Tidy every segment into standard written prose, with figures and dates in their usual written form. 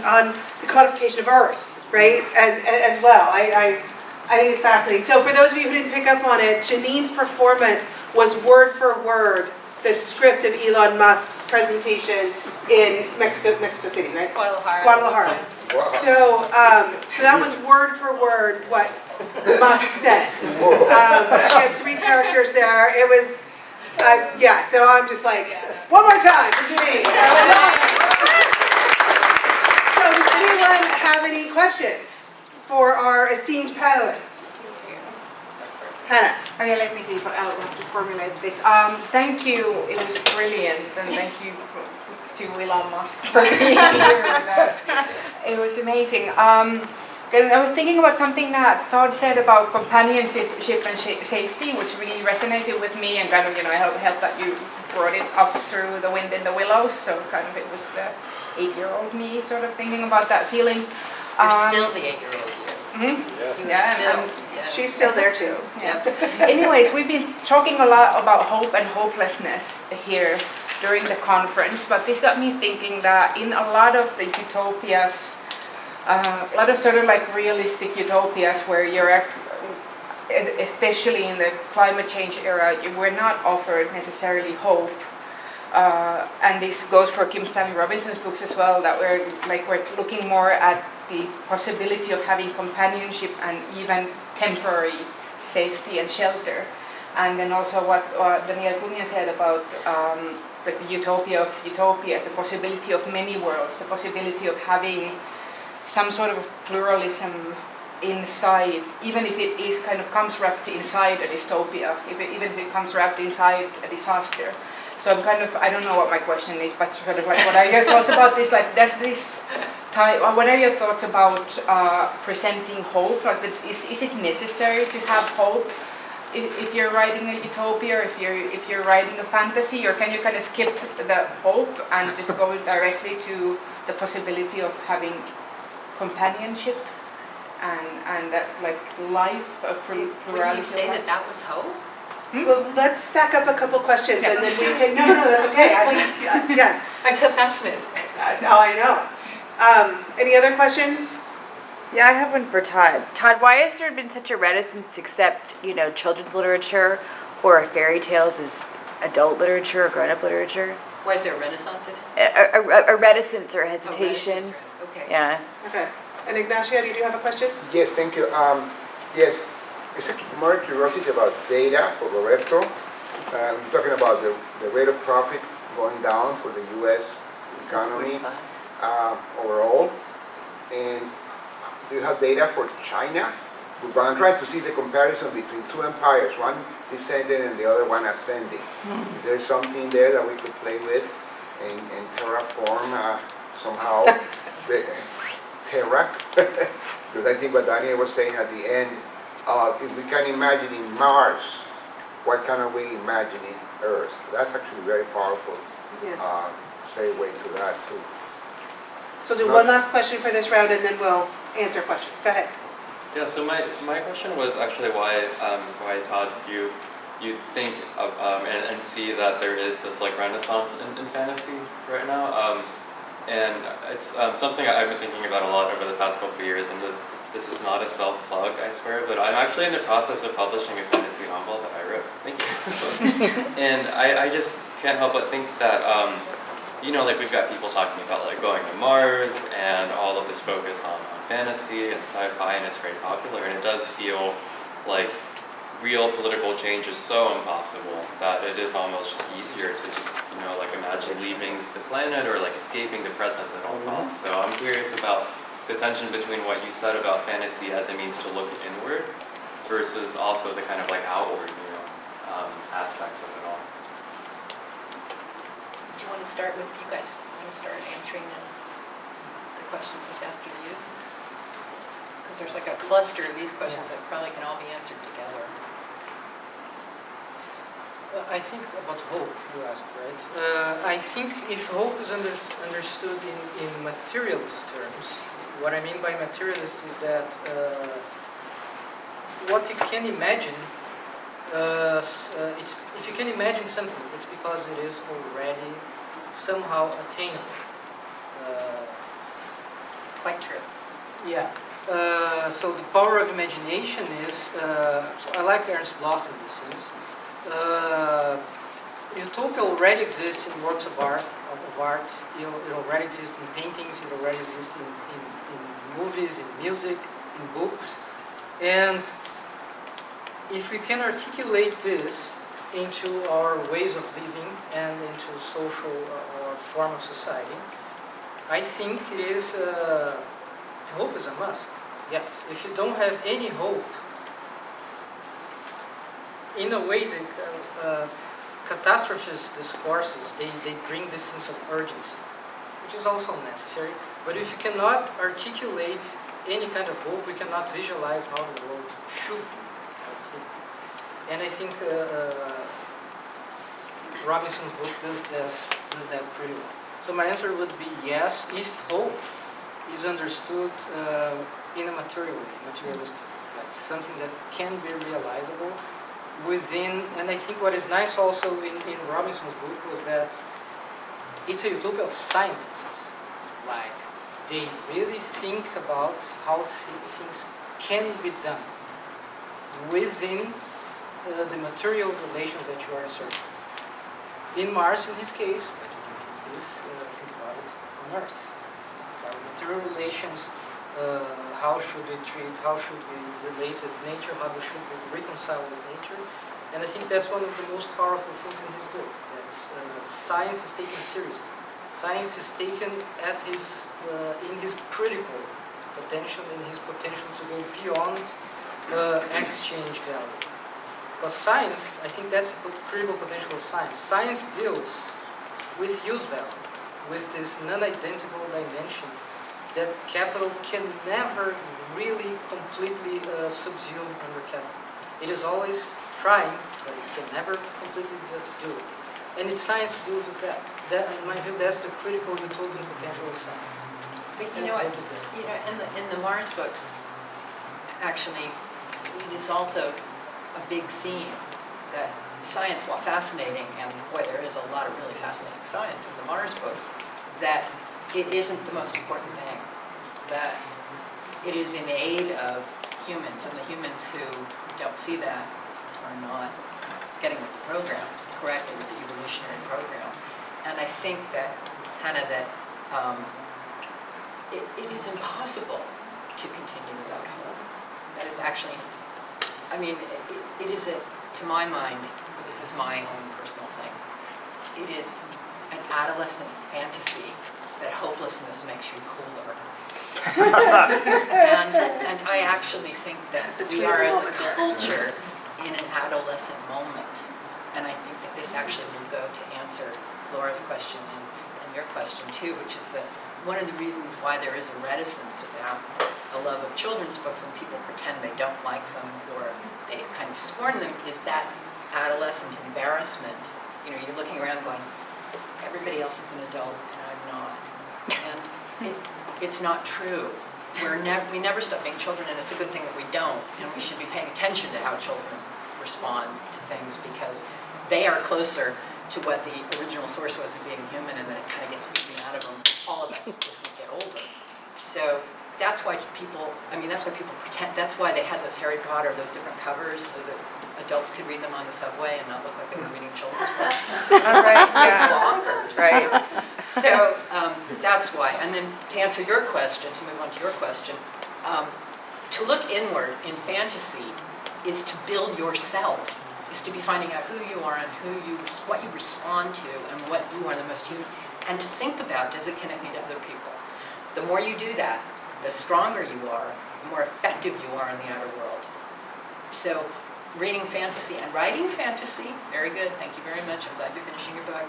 on the codification of Earth, right, as well. I think it's fascinating. So for those of you who didn't pick up on it, Janine's performance was word for word the script of Elon Musk's presentation in Mexico City, right? Guadalajara. Wow. So that was word for word what Musk said. She had 3 characters there. It was, yeah, so I'm just like, one more time for Janine. So does anyone have any questions for our esteemed panelists? Hannah. Okay, let me see if I'll have to formulate this. Thank you, it was brilliant, and thank you to Elon Musk for being here with us. It was amazing. And I was thinking about something that Todd said about companionship and safety, which really resonated with me, and kind of, I helped that you brought it up through the wind in the willows, so kind of it was the 8-year-old me sort of thinking about that feeling. You're still the 8-year-old you. Mm-hmm. Yeah. She's still there too. Yeah. Anyways, we've been talking a lot about hope and hopelessness here during the conference, but this got me thinking that in a lot of the utopias, a lot of sort of like realistic utopias where you're, especially in the climate change era, we're not offered necessarily hope. And this goes for Kim Stanley Robinson's books as well, that we're looking more at the possibility of having companionship and even temporary safety and shelter. And then also what Daniel Cunha said about the utopia of utopias, the possibility of many worlds, the possibility of having some sort of pluralism inside, even if it is kind of comes wrapped inside a dystopia, even if it comes wrapped inside a disaster. So I'm kind of, I don't know what my question is, but sort of like, what are your thoughts about this? Like, does this type, what are your thoughts about presenting hope? Like, is it necessary to have hope if you're writing a utopia, or if you're writing a fantasy, or can you kind of skip the hope and just go directly to the possibility of having companionship and that, like, life, a plurality? Would you say that was hope? Well, let's stack up a couple questions and then we can, no, that's okay. Yes. I'm so fascinated. Oh, I know. Any other questions? Yeah, I have one for Todd. Todd, why has there been such a reticence to accept, children's literature or fairy tales as adult literature or grown-up literature? Why is there a renaissance in it? A reticence or hesitation. Reticence, right. Okay. Yeah. Okay. And Ignacio, do you have a question? Yes, thank you. Yes, it's more curiosity about data for Roberto. We're talking about the rate of profit going down for the U.S. economy overall. And do you have data for China? But I'm trying to see the comparison between 2 empires, one descending and the other one ascending. Is there something there that we could play with and terraform somehow the Terra? Because I think what Daniel was saying at the end, if we can imagine in Mars, what can we imagine in Earth? That's actually very powerful. Yeah. Segue to that too. So we'll do one last question for this round and then we'll answer questions. Go ahead. Yeah, so my question was actually why Todd, you think of and see that there is this like renaissance in fantasy right now, and it's something I've been thinking about a lot over the past couple of years, and this is not a self-plug, I swear, but I'm actually in the process of publishing a fantasy novel that I wrote. Thank you. And I just can't help but think that like we've got people talking about like going to Mars and all of this focus on fantasy and sci-fi, and it's very popular, and it does feel like real political change is so impossible that it is almost just easier to just, like imagine leaving the planet or like escaping the present at all costs. So I'm curious about the tension between what you said about fantasy as a means to look inward versus also the kind of like outward, aspects of it all. Do you want to start with, you guys want to start answering the question that was asked of you? Because there's like a cluster of these questions that probably can all be answered together. I think about hope, you asked, right? I think if hope is understood in materialist terms, what I mean by materialist is that what you can imagine, if you can imagine something, it's because it is already somehow attainable. quite true. Yeah. So the power of imagination is, so I like Ernst Bloch in this sense. Utopia already exists in works of art. It already exists in paintings. It already exists in movies, in music, in books. And if we can articulate this into our ways of living and into social or form of society, I think it is. Hope is a must. Yes. If you don't have any hope, in a way, the catastrophist discourses, they bring this sense of urgency, which is also necessary. But if you cannot articulate any kind of hope, we cannot visualize how the world should be. And I think Robinson's book does that pretty well. So my answer would be yes, if hope is understood in a material way, materialistic, like something that can be realizable within. And I think what is nice also in Robinson's book was that it's a utopia of scientists. Like, they really think about how things can be done within the material relations that you are asserting. In Mars, in his case, but you can think about it on Earth. Our material relations, how should we treat, how should we relate with nature, how should we reconcile with nature. And I think that's one of the most powerful things in his book. That's science is taken seriously. Science is taken at in his critical potential, in his potential to go beyond exchange value. Because science, I think that's the critical potential of science. Science deals with use value, with this non-identical dimension that capital can never really completely subsume under capital. It is always trying, but it can never completely do it. And its science deals with that. That, in my view, that's the critical utopian potential of science. But you know what? You know, in the Mars books, actually, it is also a big theme that science, while fascinating, and boy, there is a lot of really fascinating science in the Mars books, that it isn't the most important thing. That it is in aid of humans, and the humans who don't see that are not getting with the program correctly, with the evolutionary program. And I think that, Hannah, that it is impossible to continue without hope. That is actually, I mean, it is, to my mind, this is my own personal thing, it is an adolescent fantasy that hopelessness makes you cooler. and I actually think that we are, as a culture, in an adolescent moment. And I think that this actually will go to answer Laura's question and your question too, which is that one of the reasons why there is a reticence about a love of children's books and people pretend they don't like them or they kind of scorn them is that adolescent embarrassment. You know, you're looking around going, everybody else is an adult and I'm not. And it's not true. We never stop being children, and it's a good thing that we don't. And we should be paying attention to how children respond to things because they are closer to what the original source was of being human, and then it kind of gets beaten out of them, all of us, as we get older. So that's why people pretend, that's why they had those Harry Potter, those different covers, so that adults could read them on the subway and not look like they were reading children's books. Right, So yeah. bonkers. Right. So that's why. And then to answer your question, to move on to your question, to look inward in fantasy is to build yourself, is to be finding out who you are and what you respond to and what you are the most human, and to think about, does it connect me to other people? The more you do that, the stronger you are, the more effective you are in the outer world. So reading fantasy and writing fantasy, very good, thank you very much, I'm glad you're finishing your book,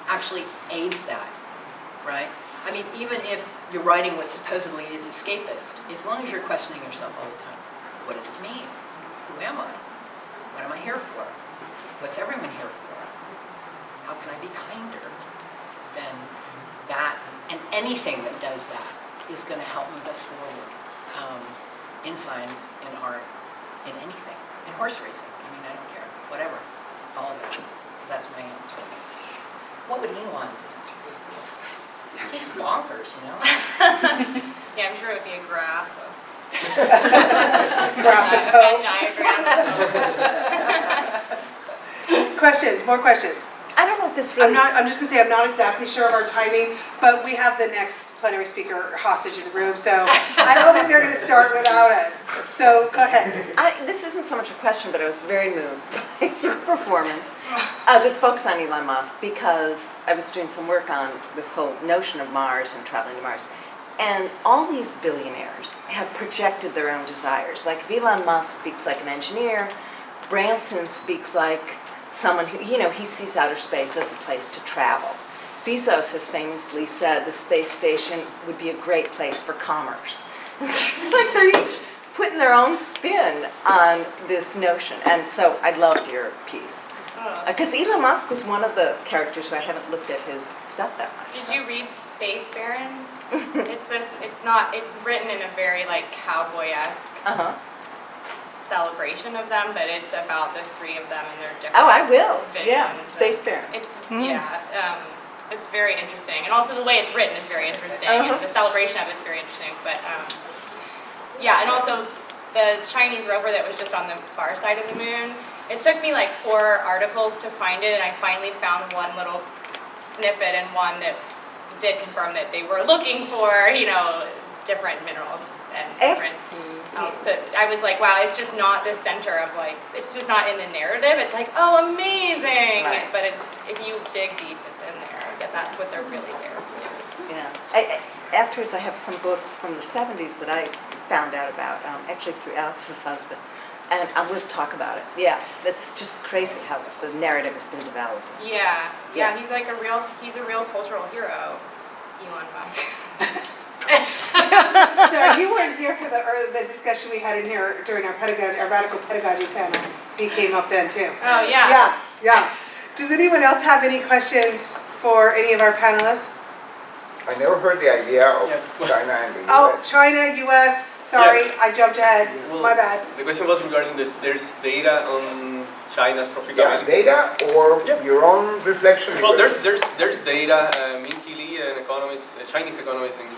actually aids that, right? I mean, even if you're writing what supposedly is escapist, as long as you're questioning yourself all the time, what does it mean? Who am I? What am I here for? What's everyone here for? How can I be kinder than that? And anything that does that is going to help move us forward in science, in art, in anything. In horse racing, I mean, I don't care. Whatever. All of it. That's my answer. What would Elon's answer be? He's bonkers, you know? Yeah, I'm sure it would be a graph. Graphic A hope. diagram. Questions, more questions? I don't know if this really. I'm just gonna say, I'm not exactly sure of our timing, but we have the next plenary speaker hostage in the room, so I don't think they're gonna start without us. So, go ahead. This isn't so much a question, but I was very moved by your performance with focus on Elon Musk, because I was doing some work on this whole notion of Mars and traveling to Mars. And all these billionaires have projected their own desires. Like if Elon Musk speaks like an engineer, Branson speaks like someone who, he sees outer space as a place to travel. Bezos has famously said the space station would be a great place for commerce. It's like they're each putting their own spin on this notion. And so I loved your piece. Because Elon Musk was one of the characters who I haven't looked at his stuff that much. Did you read Space Barons? It says it's written in a very like cowboy-esque celebration of them, but it's about the three of them and their different Oh, I will. visions. Yeah, Space Barons. It's it's very interesting, and also the way it's written is very interesting, and the celebration of it's very interesting. But yeah, and also the Chinese rover that was just on the far side of the moon. It took me like 4 articles to find it, and I finally found one little snippet and one that did confirm that they were looking for, different minerals and different. So I was like, wow, it's just not the center of it's just not in the narrative. It's like, oh, amazing, Right. but it's if you dig deep, it's in there. That's what they're really there. Yeah. Afterwards, I have some books from the 70s that I found out about, actually through Alex's husband. And I will talk about it. Yeah, it's just crazy how the narrative has been developed. Yeah, Yeah. he's a real cultural hero, Elon Musk. So you weren't here for the discussion we had in here during our radical pedagogy panel. He came up then too. Oh, yeah. Yeah. Does anyone else have any questions for any of our panelists? I never heard the idea of China and the US. Oh, China, US, sorry, I jumped ahead, my bad. The question was regarding this. There's data on China's Yeah, profitability. data or your own reflection? Well, there's data. Minky Lee, an economist, a Chinese economist in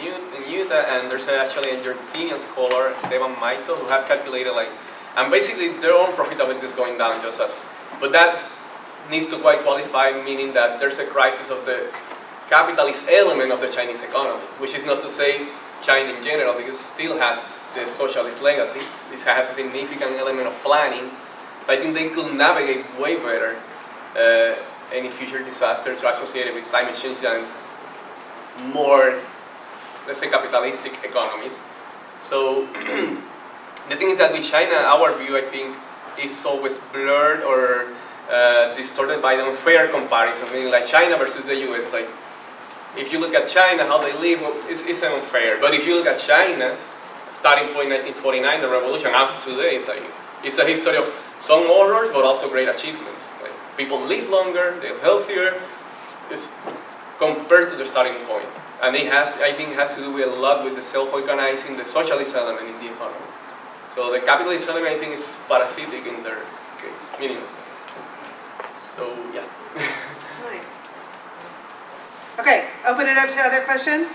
Utah, and there's actually an Argentinian scholar, Esteban Maito, who have calculated and basically their own profitability is going down just as, but that needs to quite qualify, meaning that there's a crisis of the capitalist element of the Chinese economy, which is not to say China in general, because it still has the socialist legacy. This has a significant element of planning. I think they could navigate way better any future disasters associated with climate change than more, let's say, capitalistic economies. So the thing is that with China, our view, I think, is always blurred or distorted by the unfair comparison, meaning like China versus the US. It's like, if you look at China, how they live, it's unfair. But if you look at China, starting point 1949, the revolution, up to today, it's a history of some horrors, but also great achievements. Like, people live longer, they're healthier, it's compared to the starting point. And I think it has to do a lot with the self-organizing, the socialist element in the economy. So the capitalist element, I think, is parasitic in their case, meaning. So, yeah. Nice. Okay, open it up to other questions?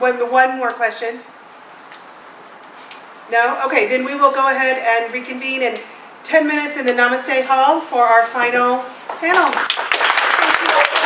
One more question. No? Okay, then we will go ahead and reconvene in 10 minutes in the Namaste Hall for our final panel. Thank you.